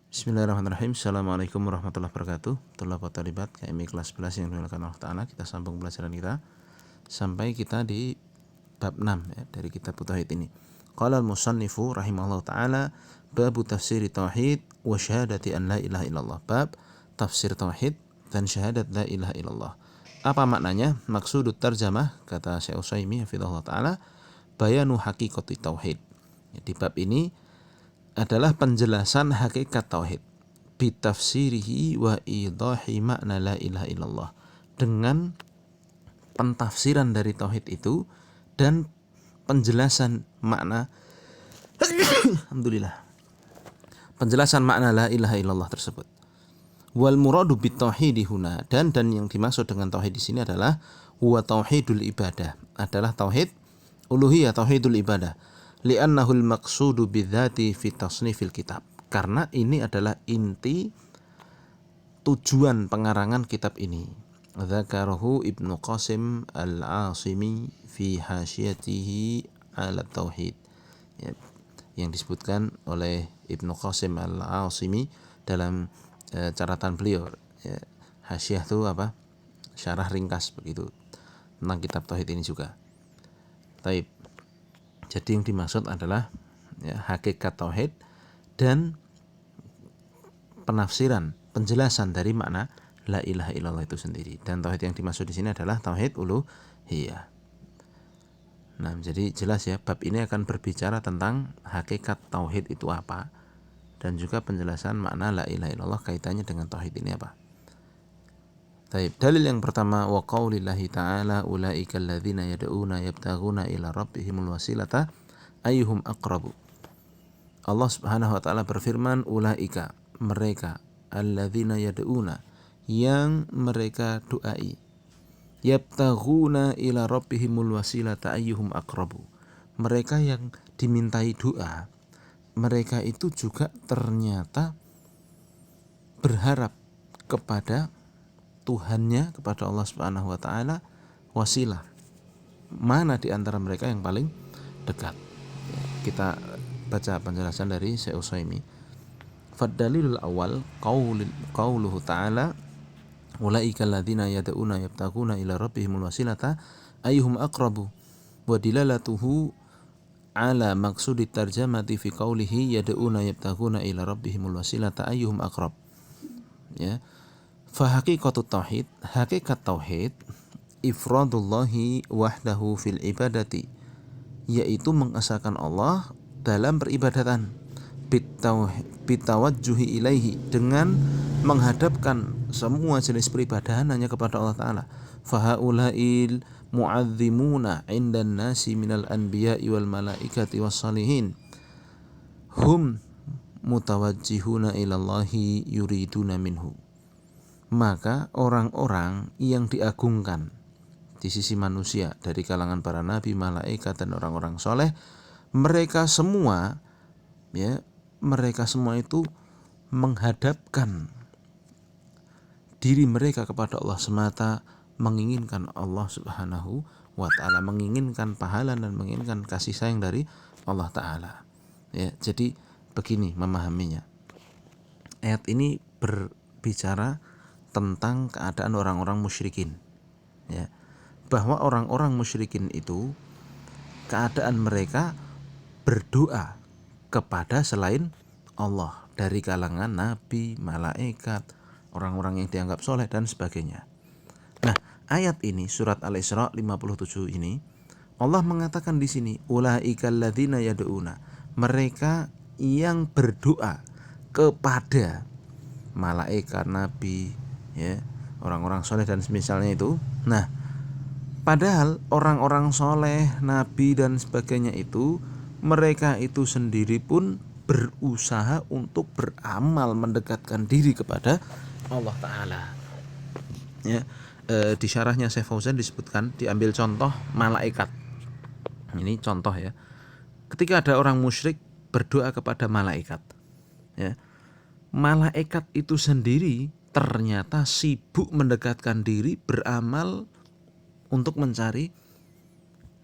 Bismillahirrahmanirrahim. Assalamualaikum warahmatullahi wabarakatuh. Tulabat talibat KMI kelas 11 yang dimuliakan Allah Ta'ala. Kita sambung pelajaran kita sampai kita di bab 6 ya, dari kitab tauhid ini. Qala al-musannifu rahimahullah ta'ala babu tafsir tauhid wa syahadati an la ilaha illallah. Bab tafsir tauhid dan syahadat la ilaha illallah. Apa maknanya? Maksudut tarjamah, kata Syekh Utsaimin hafizahullah ta'ala, bayanu haqiqati tauhid. Di bab ini adalah penjelasan hakikat tauhid bitafsirihi wa idahi makna la ilaha illallah, dengan pentafsiran dari tauhid itu dan penjelasan makna alhamdulillah penjelasan makna la ilaha illallah tersebut. Wal muradu bit tauhidi huna, dan yang dimaksud dengan tauhid di sini adalah huwa tauhidul ibadah, adalah tauhid uluhiyah, tauhidul ibadah. Li'annahul maqsudu bidzati fi tasnifil kitab, karena ini adalah inti tujuan pengarangan kitab ini. Dzakarahu Ibnu Qasim Al-Asimi fi hasyatihi ala tauhid, ya, yang disebutkan oleh Ibnu Qasim Al-Asimi dalam catatan beliau, ya. Hasyiah itu apa? Syarah ringkas begitu tentang kitab tauhid ini juga. Taib. Jadi yang dimaksud adalah ya, hakikat tauhid dan penafsiran, penjelasan dari makna la ilaha illallah itu sendiri. Dan tauhid yang dimaksud di sini adalah tauhid uluhiyah. Nah, jadi jelas ya, bab ini akan berbicara tentang hakikat tauhid itu apa, dan juga penjelasan makna la ilaha illallah kaitannya dengan tauhid ini apa. Taib. Dalil yang pertama, wa qaulillahi ta'ala ulaika alladzina yad'una yabtaghuna ila rabbihimul wasilata ayyuhum aqrabu. Allah Subhanahu wa taala berfirman, ulaika, mereka, alladzina yad'una, yang mereka doai, yabtaghuna ila rabbihimul wasilata ayyuhum aqrabu, mereka yang dimintai doa, mereka itu juga ternyata berharap kepada Tuhannya, kepada Allah Subhanahu wa taala, wasilah. Mana di antara mereka yang paling dekat? Kita baca penjelasan dari Syekh Utsaimin. Fad-dalilul awal qauluhu ta'ala ulaika alladzina yad'una yabtaguna ila rabbihimul wasilata ayyuhum aqrabu, wa dilalatuhu ala maqsudi tarjamati fi qaulihi yad'una yabtaguna ila rabbihimul wasilata ayyuhum aqrab. Ya. Fa haqiqatut tauhid, hakikat tauhid, ifradullahi wahdahu fil ibadati, yaitu mengesahkan Allah dalam peribadatan, bitawajjuhi ilaihi, dengan menghadapkan semua jenis peribadahan hanya kepada Allah Ta'ala. Fahaulail mu'azzimuna indan nasi minal anbiya'i wal malaikati was salihin hum mutawajjihuna ilallahi yuriduna minhu. Maka orang-orang yang diagungkan di sisi manusia dari kalangan para nabi, malaikat, dan orang-orang soleh, mereka semua itu menghadapkan diri mereka kepada Allah semata, menginginkan Allah Subhanahu wa ta'ala, menginginkan pahala dan menginginkan kasih sayang dari Allah Ta'ala. Ya, jadi begini memahaminya. Ayat ini berbicara tentang keadaan orang-orang musyrikin, ya, bahwa orang-orang musyrikin itu keadaan mereka berdoa kepada selain Allah dari kalangan nabi, malaikat, orang-orang yang dianggap soleh dan sebagainya. Nah, ayat ini surat Al-Isra 57 ini Allah mengatakan di sini ulaikal ladzina yad'una, mereka yang berdoa kepada malaikat, nabi, ya, orang-orang soleh dan semisalnya itu. Nah, padahal orang-orang soleh, nabi dan sebagainya itu, mereka itu sendiri pun berusaha untuk beramal mendekatkan diri kepada Allah Ta'ala. Ya, di syarahnya Syekh Fauzan disebutkan, diambil contoh malaikat. Ini contoh ya. Ketika ada orang musyrik berdoa kepada malaikat, ya, malaikat itu sendiri ternyata sibuk mendekatkan diri, beramal untuk mencari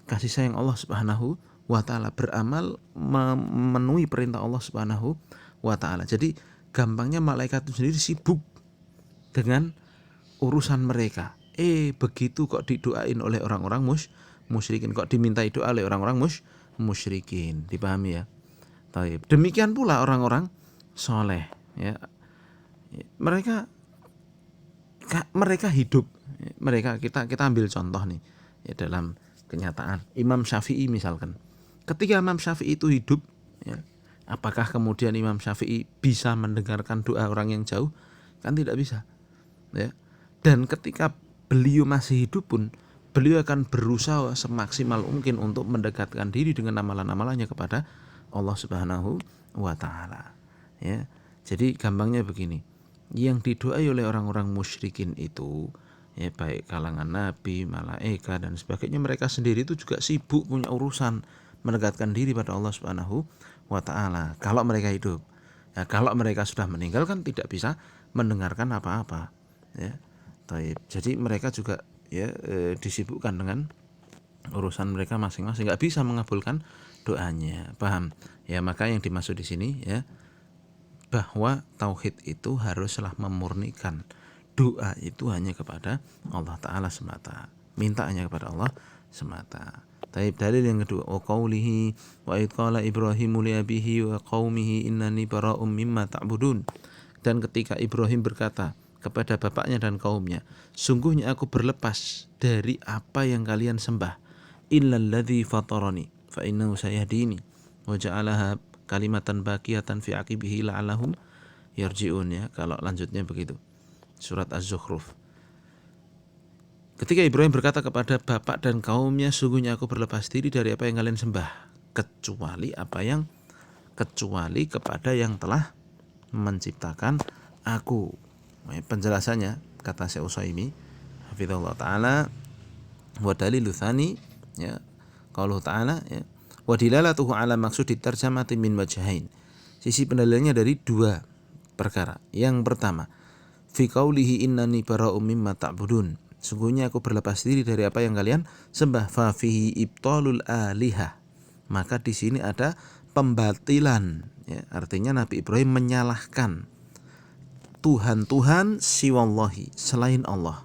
kasih sayang Allah Subhanahu wa ta'ala, beramal memenuhi perintah Allah Subhanahu wa ta'ala. Jadi gampangnya malaikat itu sendiri sibuk dengan urusan mereka. Begitu kok didoain oleh orang-orang musyrikin, kok dimintai doa oleh orang-orang musyrikin. Dipahami ya? Taib. Demikian pula orang-orang soleh, ya. Mereka hidup. Mereka kita ambil contoh nih, ya, dalam kenyataan. Imam Syafi'i misalkan. Ketika Imam Syafi'i itu hidup, ya, apakah kemudian Imam Syafi'i bisa mendengarkan doa orang yang jauh? Kan tidak bisa. Ya. Dan ketika beliau masih hidup pun, beliau akan berusaha semaksimal mungkin untuk mendekatkan diri dengan amalan-amalannya kepada Allah Subhanahu wa taala. Ya. Jadi gampangnya begini, yang didoai oleh orang-orang musyrikin itu, ya, baik kalangan nabi, malaikat dan sebagainya, mereka sendiri itu juga sibuk punya urusan mendekatkan diri pada Allah Subhanahu wa taala kalau mereka hidup. Ya, kalau mereka sudah meninggal kan tidak bisa mendengarkan apa-apa, ya. Taib. Jadi mereka juga, ya, disibukkan dengan urusan mereka masing-masing, nggak bisa mengabulkan doanya. Paham? Ya, maka yang dimaksud di sini, ya, bahwa tauhid itu haruslah memurnikan doa itu hanya kepada Allah Ta'ala semata, minta hanya kepada Allah semata. Taib. Dalil yang kedua, wa qaulihi wa id qala Ibrahimu li abihi wa qaumihi innani bara'um mimma ta'budun. Dan ketika Ibrahim berkata kepada bapaknya dan kaumnya, sungguhnya aku berlepas dari apa yang kalian sembah, illalladzi fatarani fa innahu sayahdini wa ja'alaha kalimatan baqiyatan fi aqibihi la'allahum yarji'un, ya. Kalau lanjutnya begitu, surat Az-Zukhruf. Ketika Ibrahim berkata kepada bapak dan kaumnya, sungguhnya aku berlepas diri dari apa yang kalian sembah, kecuali kepada yang telah menciptakan aku. Penjelasannya, kata Syekh Utsaimin hafizallahu taala, wa dalilu tsani, ya, qauluhu ta'ala, ya, wa dilalatuhu ala maqsudi tarjamati min wajhain. Sisi pendalilannya dari dua perkara. Yang pertama, fi qaulihi innani bara'um mimma ta'budun, sungguhnya aku berlepas diri dari apa yang kalian sembah, fa fihi ibtalul alihah, maka di sini ada pembatilan, ya, artinya Nabi Ibrahim menyalahkan Tuhan-Tuhan siwallahi, selain Allah.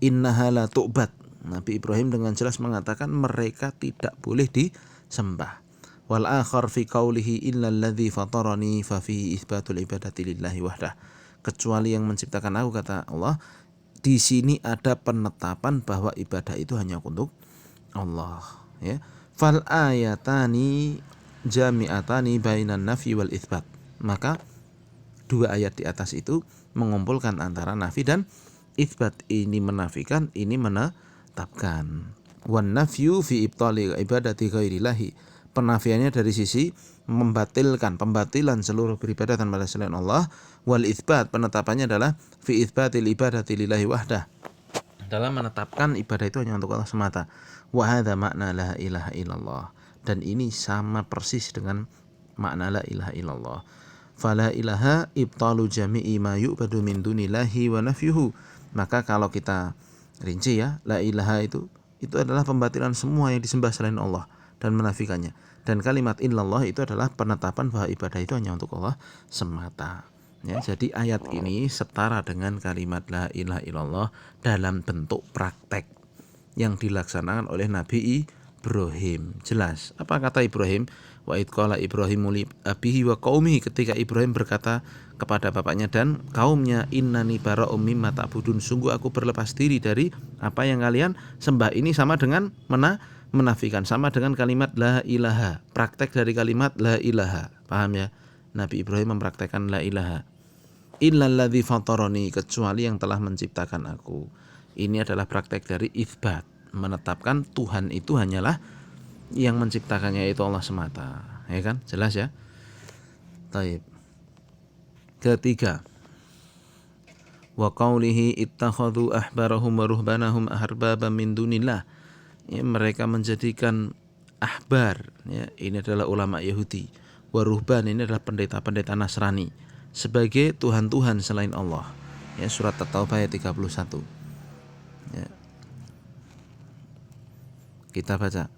Innaha la tu'bad, Nabi Ibrahim dengan jelas mengatakan mereka tidak boleh disembah. Wal akhar fi qaulihi illal ladzi fatarani fa fihi itsbatul ibadati lillahi wahdah, kecuali yang menciptakan aku, kata Allah. Di sini ada penetapan bahwa ibadah itu hanya untuk Allah, ya. Fal ayatani jami'atani bainan nafi wal itsbat, maka dua ayat di atas itu mengumpulkan antara nafi dan itsbat. Ini menafikan, ini menetapkan. Wan nafyu fi ibtali ibadati ghairillahi, penafiannya dari sisi pembatilan seluruh peribadatan pada selain Allah. Wal itsbat, penetapannya adalah fi itsbatil ibadati lillahi wahdah, dalam menetapkan ibadah itu hanya untuk Allah semata. Wa hadza makna la ilaha illallah, dan ini sama persis dengan makna la ilaha illallah. Fala ilaha ibtalu jami'i ma yu'badu min dunillahi wa nafyuhu, maka kalau kita rinci, ya, la ilaha itu adalah pembatilan semua yang disembah selain Allah dan menafikannya. Dan kalimat illallah itu adalah penetapan bahwa ibadah itu hanya untuk Allah semata, ya. Jadi ayat ini setara dengan kalimat la ilaha illallah dalam bentuk praktek yang dilaksanakan oleh Nabi Ibrahim. Jelas apa kata Ibrahim? Wa id qala Ibrahimu li abihi wa qaumihi, ketika Ibrahim berkata kepada bapaknya dan kaumnya, innani bara'um mimma ta'budun, sungguh aku berlepas diri dari apa yang kalian sembah. Ini sama dengan menafikan, sama dengan kalimat la ilaha, praktek dari kalimat la ilaha. Paham, ya? Nabi Ibrahim mempraktekkan la ilaha. Illalladzi fatarani, kecuali yang telah menciptakan aku. Ini adalah praktek dari itsbat, menetapkan Tuhan itu hanyalah yang menciptakannya, yaitu Allah semata, ya kan? Jelas, ya? Taib. Ketiga, wa qaulihi ittakhadhu ahbarahum wa ruhbanahum arbaban min dunillah, ya, mereka menjadikan ahbar, ya, ini adalah ulama Yahudi, wa ruhban, ini adalah pendeta-pendeta Nasrani, sebagai tuhan-tuhan selain Allah, ya, surat At-Taubah ayat 31, ya. Kita baca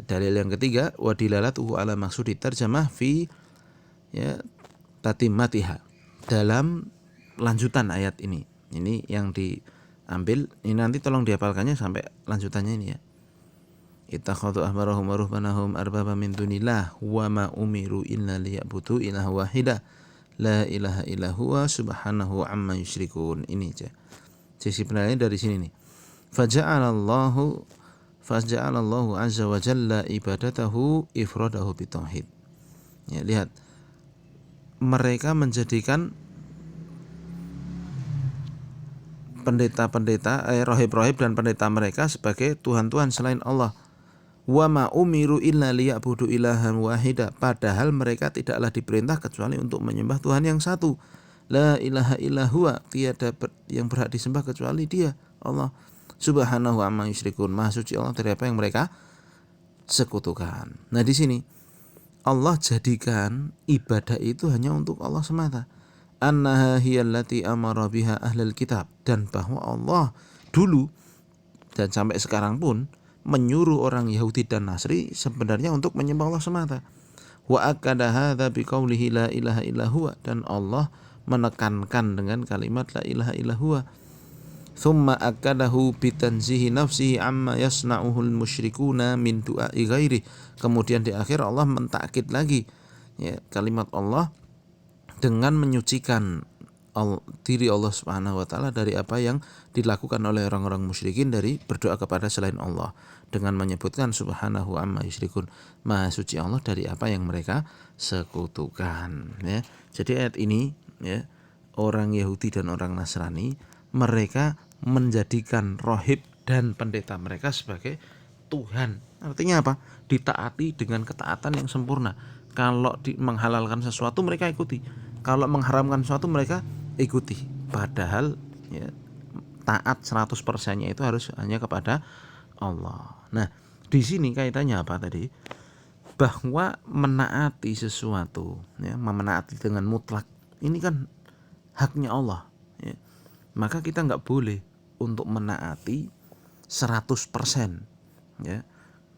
dalil yang ketiga, wa dilalatuhu ala maksudi tarjamah fi ya tatimatiha, dalam lanjutan ayat ini. Ini yang diambil, ini nanti tolong dihafalkannya sampai lanjutannya ini ya. Ittakhadhu ahbarahum wa ruhbanahum arbaba min dunillah wa ma umiru illa liya'budu ilaha wahida la ilaha illa huwa subhanahu amma yusyrikun. Ini aja. Sisi penilaian dari sini nih. Faja'alallahu azza wa jalla ibadatahu ifradahu bitauhid. Ya, lihat. Mereka menjadikan pendeta-pendeta, rohib-rohib dan pendeta mereka sebagai Tuhan-Tuhan selain Allah. Wa ma umiru illa liya'budu ilahan wahida, padahal mereka tidaklah diperintah kecuali untuk menyembah Tuhan yang satu. La ilaha illa huwa, tiada yang berhak disembah kecuali Dia, Allah. Subhanahu amma yusyrikun, Maha suci Allah dari apa yang mereka sekutukan. Nah, di sini Allah jadikan ibadah itu hanya untuk Allah semata. Annaha hiyallati amara biha ahlul kitab, dan bahwa Allah dulu dan sampai sekarang pun menyuruh orang Yahudi dan Nasri sebenarnya untuk menyembah Allah semata. Wa akada hadza biqaulihi la ilaha illa huwa, dan Allah menekankan dengan kalimat la ilaha illa huwa. Thumma akadahu bitanzihi nafsihi amma yasna'uhul musyrikuna min du'ai ghairi. Kemudian di akhir Allah mentakkid lagi ya, kalimat Allah dengan menyucikan diri Allah Subhanahu wa taala dari apa yang dilakukan oleh orang-orang musyrikin dari berdoa kepada selain Allah, dengan menyebutkan subhanahu amma yusyrikun, Maha suci Allah dari apa yang mereka sekutukan ya. Jadi ayat ini ya, orang Yahudi dan orang Nasrani mereka menjadikan rohib dan pendeta mereka sebagai Tuhan. Artinya apa? Ditaati dengan ketaatan yang sempurna. Kalau menghalalkan sesuatu mereka ikuti, kalau mengharamkan sesuatu mereka ikuti. Padahal ya, taat 100%-nya itu harus hanya kepada Allah. Nah, di sini kaitannya apa tadi? Bahwa menaati sesuatu ya, menaati dengan mutlak ini kan haknya Allah ya. Maka kita nggak boleh untuk menaati 100% ya,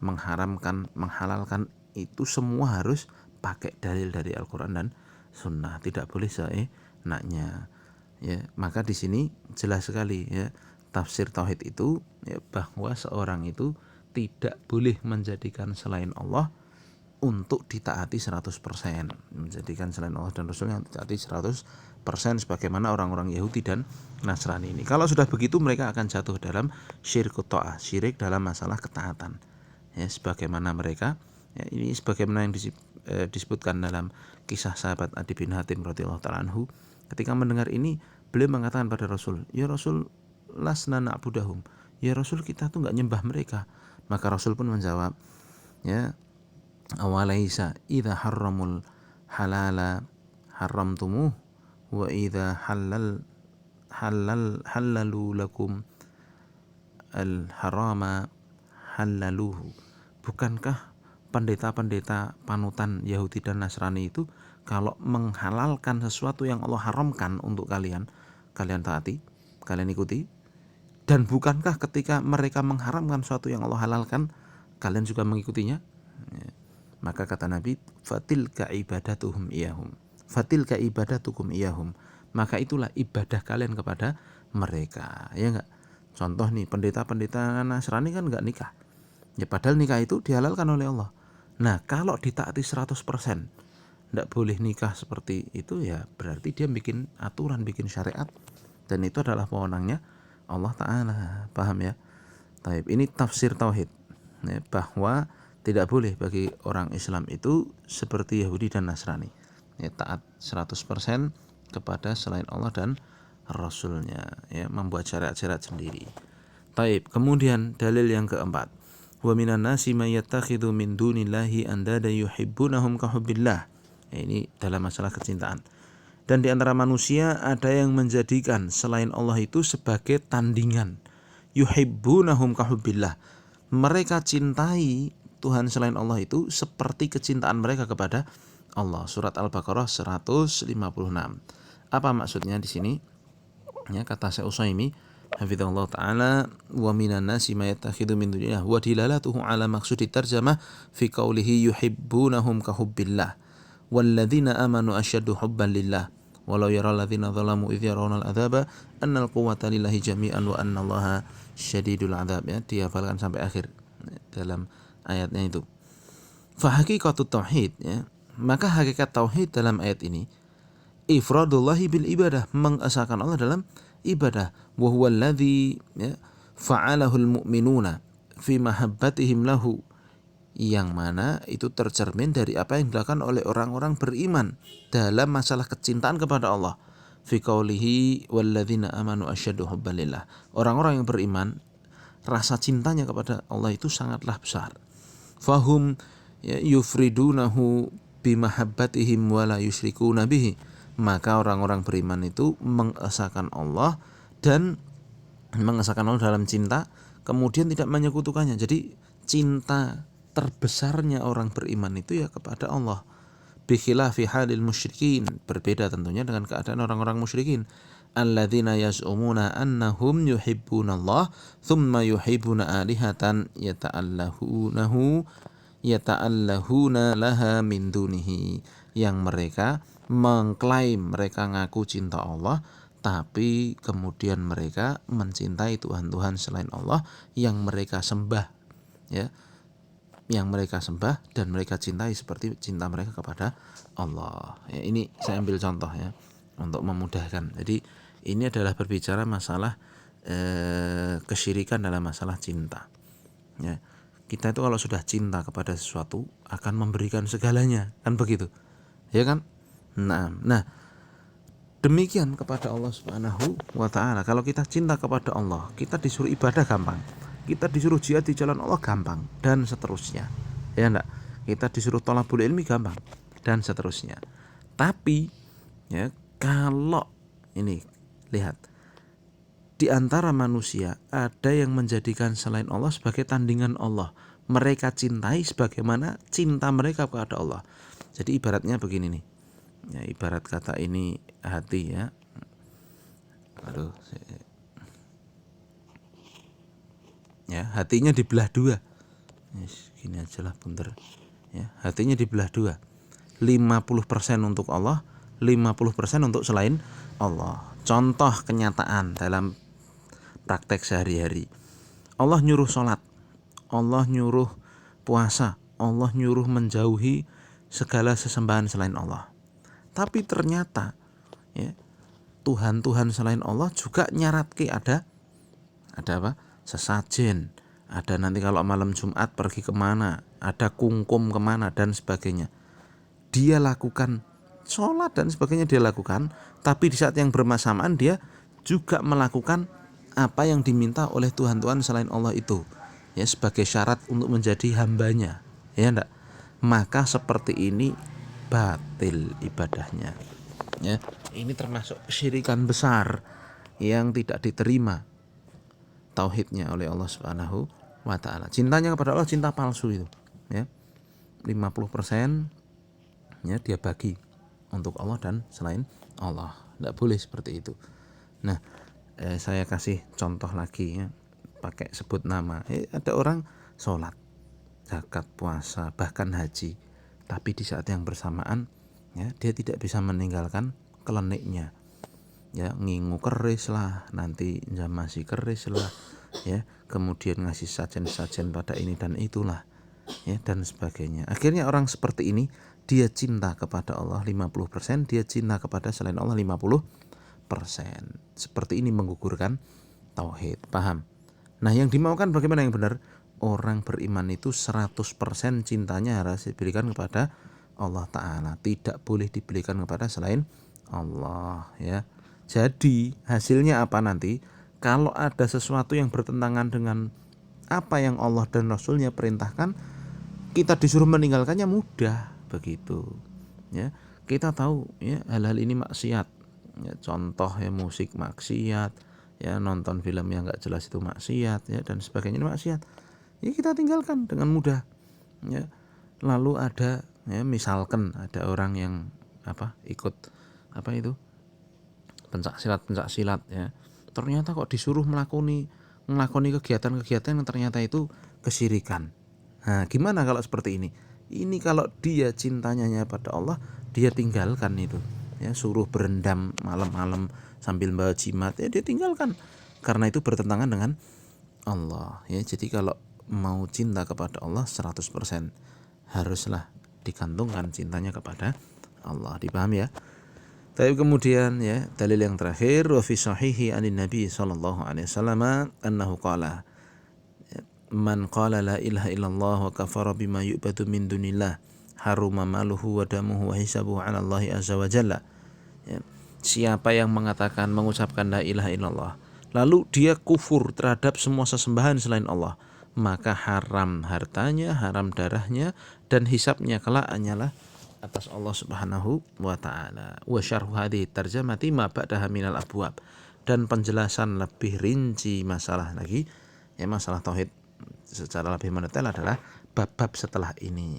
menghalalkan itu semua harus pakai dalil dari Al-Quran dan Sunnah, tidak boleh seenaknya ya. Maka di sini jelas sekali ya, tafsir tauhid itu ya, bahwa seorang itu tidak boleh menjadikan selain Allah untuk ditaati 100%, menjadikan selain Allah dan Rasulnya ditaati 100% sebagaimana orang-orang Yahudi dan Nasrani ini. Kalau sudah begitu mereka akan jatuh dalam syirkut ta'ah, syirik dalam masalah ketaatan ya, sebagaimana mereka ya, ini sebagaimana yang disebutkan dalam kisah sahabat Adi bin Hatim radhiyallahu ta'ala anhu. Ketika mendengar ini beliau mengatakan pada Rasul, ya Rasul, lasna na'budahum, ya Rasul, kita tuh nggak nyembah mereka. Maka Rasul pun menjawab ya, awalaisa idza harramul halala haramtumuh wa idza halalu lakum al harama halaluhu. Bukankah pendeta-pendeta panutan Yahudi dan Nasrani itu kalau menghalalkan sesuatu yang Allah haramkan untuk kalian, kalian taati, kalian ikuti? Dan bukankah ketika mereka mengharamkan sesuatu yang Allah halalkan, kalian juga mengikutinya? Ya. Maka kata Nabi, fatilka ibadatuhum iyahum, fatilka ibadatukum iyahum, maka itulah ibadah kalian kepada mereka, ya enggak? Contoh nih, pendeta-pendeta Nasrani kan enggak nikah ya, padahal nikah itu dihalalkan oleh Allah. Nah, kalau ditaati 100% enggak boleh nikah seperti itu ya, berarti dia bikin aturan, bikin syariat, dan itu adalah wewenangnya Allah Ta'ala. Paham ya? Taib. Ini tafsir tauhid ya, bahwa tidak boleh bagi orang Islam itu seperti Yahudi dan Nasrani ya, taat 100% kepada selain Allah dan Rasulnya ya, membuat syariat-syariat sendiri. Taib. Kemudian dalil yang keempat, wa minan nasi may yattakhidhu min dunillahi andada yuhibbunahum ka hubbillah. Ya, ini dalam masalah kecintaan. Dan di antara manusia ada yang menjadikan selain Allah itu sebagai tandingan. Yuhibbunahum ka hubbillah. Mereka cintai Tuhan selain Allah itu seperti kecintaan mereka kepada Allah. Surat Al-Baqarah 156. Apa maksudnya di sini? Ya, kata Syekh Utsaimin hafizahullah taala, wa minan nasi may yattakhidhu min dunillah wa dilalatuhu ala maqsudi tarjamah fi qawlihi yuhibbunahum ka hubbillah walladzina amanu asyaddu hubban lillah walau yaral ladzina zalamu idh yarawna al-'adzaba annal quwwata lillahi jami'an wa annallaha syadidul 'adzab, ya, dihafalkan sampai akhir dalam ayatnya itu. Fa haqiqatut tauhid, ya, maka hakikat tauhid dalam ayat ini ifradullahi bil ibadah, mengesahkan Allah dalam ibadah. Wa huwa alladzi, ya, fa'alahul mu'minuna fi mahabbatihim lahu, yang mana itu tercermin dari apa yang dilakukan oleh orang-orang beriman dalam masalah kecintaan kepada Allah. Fi qaulihi walladzina amanu asyaddu hubban lillah. Orang-orang yang beriman rasa cintanya kepada Allah itu sangatlah besar. Fahum, ya, yufridunahu bimahabbatihim wa la yusyrikuna bihi. Maka orang-orang beriman itu mengesahkan Allah dan mengesahkan Allah dalam cinta, kemudian tidak menyekutukannya. Jadi cinta terbesarnya orang beriman itu ya kepada Allah. Bi khilafi halil musyrikin, berbeda tentunya dengan keadaan orang-orang musyrikin. Alladzina yaz'umuna annahum yuhibbunallah thumma yuhibbuna alihatan yata'allahuna laha min dunihi, yang mereka mengklaim mereka ngaku cinta Allah, tapi kemudian mereka mencintai Tuhan-Tuhan selain Allah yang mereka sembah, ya, yang mereka sembah dan mereka cintai seperti cinta mereka kepada Allah. Ya, ini saya ambil contoh, ya, untuk memudahkan. Jadi ini adalah berbicara masalah kesyirikan dalam masalah cinta. Ya, kita itu kalau sudah cinta kepada sesuatu akan memberikan segalanya, kan begitu, ya kan? Nah, demikian kepada Allah Subhanahu wa ta'ala. Kalau kita cinta kepada Allah, kita disuruh ibadah gampang, kita disuruh jihad di jalan Allah gampang, dan seterusnya, ya enggak? Kita disuruh thalabul ilmi gampang, dan seterusnya. Tapi, ya, kalau ini lihat, di antara manusia ada yang menjadikan selain Allah sebagai tandingan Allah. Mereka cintai sebagaimana cinta mereka kepada Allah. Jadi ibaratnya begini nih, ya, ibarat kata ini hati, ya. Ya, hatinya dibelah dua. Yes, gini aja lah, punter. Ya, hatinya dibelah dua. 50% untuk Allah, 50% untuk selain Allah. Contoh kenyataan dalam praktek sehari-hari. Allah nyuruh sholat, Allah nyuruh puasa, Allah nyuruh menjauhi segala sesembahan selain Allah. Tapi ternyata, ya, Tuhan-Tuhan selain Allah juga nyaratke ada apa? Sesajen, ada nanti kalau malam Jumat pergi kemana, ada kungkum kemana dan sebagainya. Dia lakukan sholat dan sebagainya, dia lakukan, tapi di saat yang bersamaan dia juga melakukan apa yang diminta oleh Tuhan-Tuhan selain Allah itu, ya, sebagai syarat untuk menjadi hambanya, ya enggak? Maka seperti ini batil ibadahnya, ya. Ini termasuk kesyirikan besar yang tidak diterima tauhidnya oleh Allah Subhanahu wa ta'ala. Cintanya kepada Allah cinta palsu itu, ya. 50%, ya, dia bagi untuk Allah dan selain Allah. Tidak boleh seperti itu. Nah, saya kasih contoh lagi, ya, pakai sebut nama. Ada orang sholat, zakat, puasa, bahkan haji, tapi di saat yang bersamaan, ya, dia tidak bisa meninggalkan keleniknya, ya, ngingu keris lah, nanti jamasi keris lah, ya, kemudian ngasih sajen-sajen pada ini dan itulah, ya, dan sebagainya. Akhirnya orang seperti ini dia cinta kepada Allah 50%, dia cinta kepada selain Allah 50%. Seperti ini menggugurkan tauhid, paham? Nah, yang dimaukan bagaimana yang benar? Orang beriman itu 100% cintanya harus diberikan kepada Allah Ta'ala, tidak boleh diberikan kepada selain Allah, ya. Jadi hasilnya apa nanti? Kalau ada sesuatu yang bertentangan dengan apa yang Allah dan Rasulnya perintahkan, kita disuruh meninggalkannya mudah, begitu, ya. Kita tahu, ya, hal-hal ini maksiat, ya, contoh, ya, musik maksiat, ya, nonton film yang nggak jelas itu maksiat, ya, dan sebagainya maksiat, ya, kita tinggalkan dengan mudah, ya. Lalu ada, ya, misalkan ada orang yang ikut itu pencak silat, ya, ternyata kok disuruh melakoni kegiatan-kegiatan yang ternyata itu kesyirikan. Nah, gimana kalau seperti ini? Ini kalau dia cintanya pada Allah dia tinggalkan itu, ya, suruh berendam malam-malam sambil bawa jimat, ya dia tinggalkan, karena itu bertentangan dengan Allah, ya. Jadi kalau mau cinta kepada Allah 100% haruslah digantungkan cintanya kepada Allah, dipahami ya. Tapi kemudian, ya, dalil yang terakhir, wa fi sahihi anin nabi sallallahu alaihi wasallam annahu qala, man qala la ilaha illallah wa kafara bima yu'badu min dunillah haruma maluhu wa damuhu wa hisabuhu 'ala Allah azza wa jalla. Ya. Siapa yang mengucapkan la ilaha illallah lalu dia kufur terhadap semua sesembahan selain Allah, maka haram hartanya, haram darahnya, dan hisabnya kelak hanyalah atas Allah Subhanahu wa taala. Wa syarhu hadhihi tarjamati ma ba'daha minal abwab, dan penjelasan lebih rinci masalah lagi, ya, masalah tauhid secara lebih mendetail adalah bab-bab setelah ini.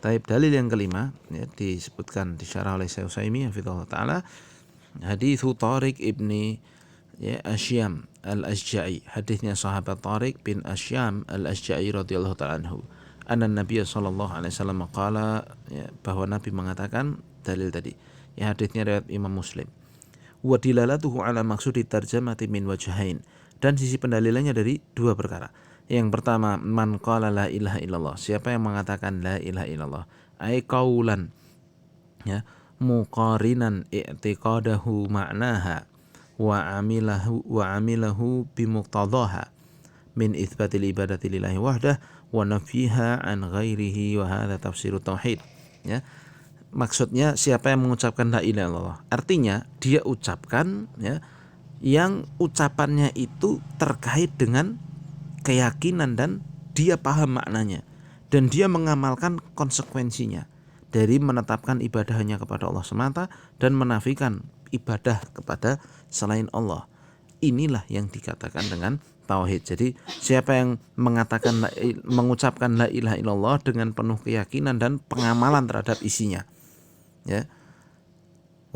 Taib dalil yang kelima, ya, disebutkan disyarah oleh Syekh Utsaimin hafizahullah taala, haditsu Tariq ibni, ya, Asyam al-Asja'i, hadisnya sahabat Tariq bin Asyam al-Asja'i radhiyallahu ta'ala anhu, anna Nabi sallallahu alaihi wasallam qala, ya, bahwa Nabi mengatakan, dalil tadi, ya, hadisnya riwayat Imam Muslim. Wa dilalatuhu ala maksudi tarjamati min wajhain, dan sisi pendalilannya dari dua perkara. Yang pertama, man qala la ilaha illallah, siapa yang mengatakan la ilaha illallah, ai qaulan, ya, muqarinan i'tiqadahu ma'naha wa amilahu bimuqtadaha min itsbatil ibadati lillahi wahdah wa nafyiha an ghairihi, wa hadza tafsirut tauhid. Ya, maksudnya siapa yang mengucapkan la ilaha illallah, artinya dia ucapkan, ya, yang ucapannya itu terkait dengan keyakinan dan dia paham maknanya, dan dia mengamalkan konsekuensinya dari menetapkan ibadahnya kepada Allah semata dan menafikan ibadah kepada selain Allah. Inilah yang dikatakan dengan tauhid. Jadi siapa yang mengucapkan la ilaha illallah dengan penuh keyakinan dan pengamalan terhadap isinya, ya.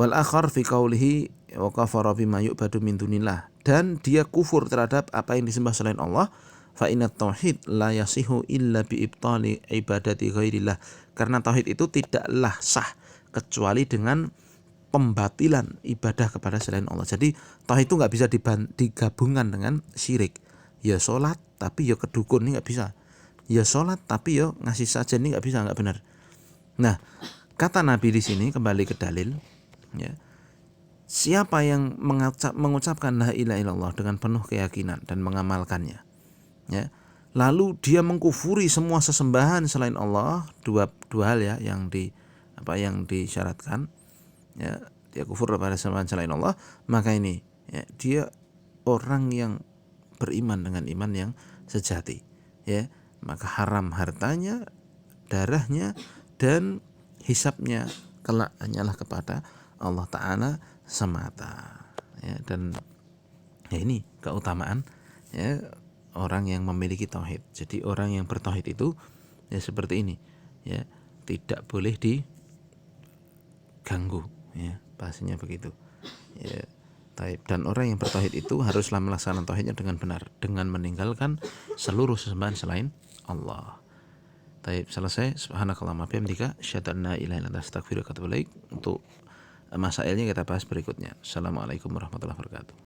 Wal akhar fi qaulihi wa kafara bima yu'badu min dunillah, dan dia kufur terhadap apa yang disembah selain Allah, fa inna tauhid la yasihu illa bi ibtali ibadati ghairillah, karena tauhid itu tidaklah sah kecuali dengan pembatilan ibadah kepada selain Allah. Jadi tauhid itu nggak bisa digabungkan dengan syirik. Ya sholat tapi ya kedukun, ini nggak bisa. Ya sholat tapi ya ngasih sajen, ini nggak bisa, nggak benar. Nah, kata Nabi di sini, kembali ke dalil, ya, siapa yang mengucapkan la ilaha illallah dengan penuh keyakinan dan mengamalkannya, ya, lalu dia mengkufuri semua sesembahan selain Allah, dua hal, ya, yang disyaratkan, ya, dia kufur kepada sembahan selain Allah, maka ini, ya, dia orang yang beriman dengan iman yang sejati, ya, maka haram hartanya, darahnya, dan hisabnya kelak hanyalah kepada Allah Ta'ala semata, ya. Dan ya, ini keutamaan, ya, orang yang memiliki tauhid. Jadi orang yang bertauhid itu, ya, seperti ini, ya, tidak boleh diganggu, ya, bahasanya begitu, ya. Dan orang yang bertauhid itu haruslah melaksanakan tauhidnya dengan benar, dengan meninggalkan seluruh sesembahan selain Allah. Taib, selesai. Subhanakallahumma bihamdika asyhadu an la ilaha illa anta astaghfiruka wa atubu ilaik. Untuk masailnya kita bahas berikutnya. Assalamualaikum warahmatullahi wabarakatuh.